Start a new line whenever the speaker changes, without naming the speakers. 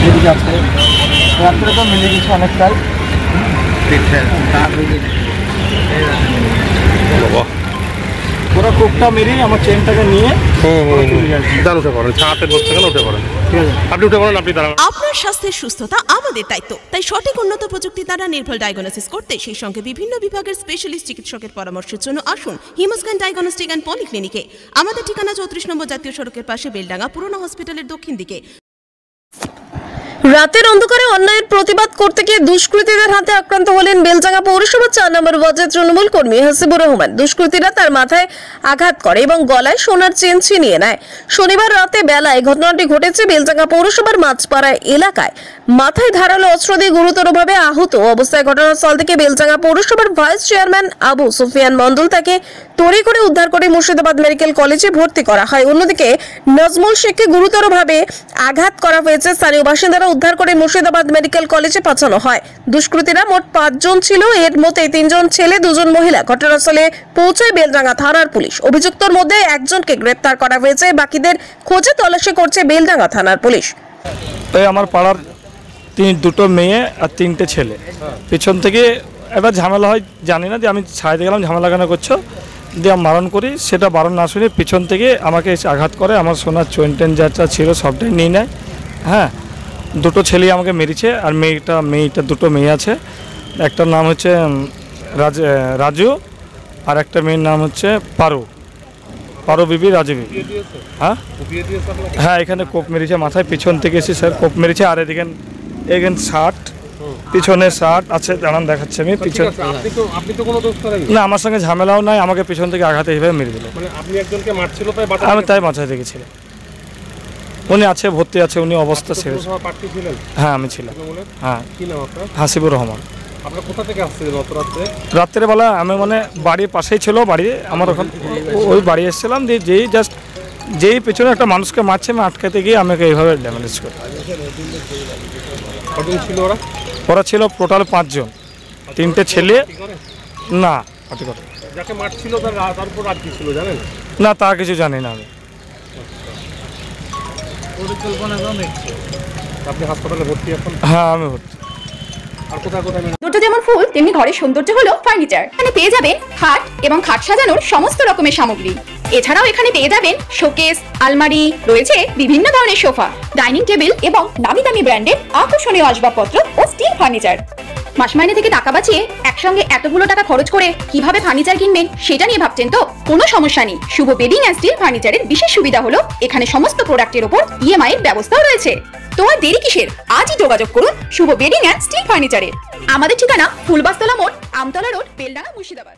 এদিকে আছে রাত্রে তো মিলে গেছে অনেকটাই। পুরো কোপটা মেরে আমার চেনটাকে নিয়ে
উঠে পড়েন, ছাপের বসতে গেলে উঠে পড়েন। ঠিক আছে, আপনি উঠে পড়েন, আপনি দাঁড়ান।
আপনার স্বাস্থ্যের সুস্থতা আমাদের দায়িত্ব, তাই সঠিক উন্নত প্রযুক্তি দ্বারা নির্ভুল ডায়াগনোসিস করতে সেই সঙ্গে বিভিন্ন বিভাগের স্পেশালিস্ট চিকিৎসকের পরামর্শের জন্য আসুন হিমোস্ক্যান ডায়াগনস্টিক অ্যান্ড পলিক্লিনিকে। আমাদের ঠিকানা 34 নম্বর জাতীয় সড়কের পাশে, বেলডাঙ্গা পুরনো হসপিটালের দক্ষিণ দিকে।
রাতের অন্ধকারে অন্যায়ের প্রতিবাদ করতে গিয়ে দুষ্কৃতীদের হাতে আক্রান্ত হলেন বেলডাঙ্গা পৌরসভা 4 নম্বর ওয়ার্ডের তৃণমূল কর্মী হাসিবুর রহমান। দুষ্কৃতীরা তার মাথায় আঘাত করে এবং গলায় সোনার চেন ছিনিয়ে নেয়। শনিবার রাতে বেলায় ঘটনাটি ঘটেছে বেলডাঙ্গা পৌরসভার মাঝপাড়া এলাকায়। মাথায় ধারালো অস্ত্র দিয়ে গুরুতরভাবে আহত অবস্থায় ঘটনাস্থল থেকে বেলডাঙ্গা পৌরসভার ভাইস চেয়ারম্যান আবু সুফিয়ান মণ্ডল তাকে তড়ি করে উদ্ধার করে মুর্শিদাবাদ মেডিকেল কলেজে ভর্তি করা হয়। অন্যদিকে নজমুল শেখকে গুরুতরভাবে আঘাত করা হয়েছে। স্থানীয় বাসিন্দারা উদ্ধার করে মুর্শিদাবাদ মেডিকেল কলেজে পাঠানো হয়। দুষ্কৃতীরা মোট 5 জন ছিল, এর মধ্যে 3 জন ছেলে 2 জন মহিলা। ঘটনাস্থলে পৌঁছায় বেলডাঙ্গা থানার পুলিশ। অভিযুক্তর মধ্যে একজনকে গ্রেপ্তার করা হয়েছে, বাকিদের খোঁজে তল্লাশি করছে বেলডাঙ্গা থানার পুলিশ।
এই আমার পাড়ার দুটো মেয়ে আর 3টে ছেলে পিছন থেকে এবার ঝামেলা হয়, জানি না, যে আমি ছাড়াইতে গেলাম ঝামেলা কেন করছো, দিয়ে আমি বারণ করি, সেটা বারণ না শুনে পিছন থেকে আমাকে এসে আঘাত করে। আমার সোনার চেন টেন যা ছিল সবটাই নিয়ে নেয়। হ্যাঁ, দুটো ছেলে আমাকে মেরেছে, আর মেয়েটা দুটো মেয়ে আছে, একটার নাম হচ্ছে রাজু আর একটা মেয়ের নাম হচ্ছে পারো বিবি, রাজু বিবি। হ্যাঁ, এখানে কোপ মেরেছে মাথায়, পিছন থেকে এসে স্যার কোপ মেরেছে। আর এখানে শার্ট, পিছনে শার্ট আছে, দাঁড়ান দেখাচ্ছে আমি পিছনে। না, আমার সঙ্গে ঝামেলাও নাই, আমাকে পিছন থেকে আঘাতে এইভাবে মেরে দিল। আমি তাই মাথায় দেখেছিলাম। উনি আছে, ভর্তি আছে, উনি অবস্থা ছিল। হ্যাঁ, আমি ছিলাম। হ্যাঁ, হাসিবুর রহমান। রাত্রেবেলা আমি মানে বাড়ির পাশেই ছিল বাড়ি আমার, ওখানে ওই বাড়ি এসেছিলাম, দিয়ে যেই পেছনে একটা মানুষকে মারছে, আমি আটকাতে গিয়ে আমাকে এইভাবে ড্যামেজ করে। ওরা ছিল টোটাল 5 জন, 3টে ছেলে। না, না, তা কিছু জানি না আমি। হ্যাঁ, আমি ভর্তি।
দুটো যেমন ফুল তেমনি ঘরের সৌন্দর্য হলো ফার্নিচার। এখানে পেয়ে যাবেন খাট এবং খাট সাজানোর সমস্ত রকমের সামগ্রী। এছাড়াও এখানে পেয়ে যাবেন শোকেস, আলমারি, রয়েছে বিভিন্ন ধরনের সোফা, ডাইনিং টেবিল এবং নামি দামি ব্র্যান্ডের আকর্ষণীয় আসবাবপত্র ও স্টিল ফার্নিচার। মাস মাইনে থেকে টাকা বাঁচিয়ে একসঙ্গে এতগুলো টাকা খরচ করে কিভাবে ফার্নিচার কিনবেন সেটা নিয়ে ভাবছেন তো? কোনো সমস্যা নেই। শুভ বেডিং অ্যান্ড স্টিল ফার্নিচারের বিশেষ সুবিধা হলো এখানে সমস্ত প্রোডাক্টের উপর EMI এর ব্যবস্থাও রয়েছে। তোমার দেরি কিসের? আজই যোগাযোগ করুন শুভ বেডিং অ্যান্ড স্টিল ফার্নিচারে। আমাদের ঠিকানা ফুলবাস্তলা মোড়, আমতলা রোড, বেলডাঙ্গা, মুর্শিদাবাদ।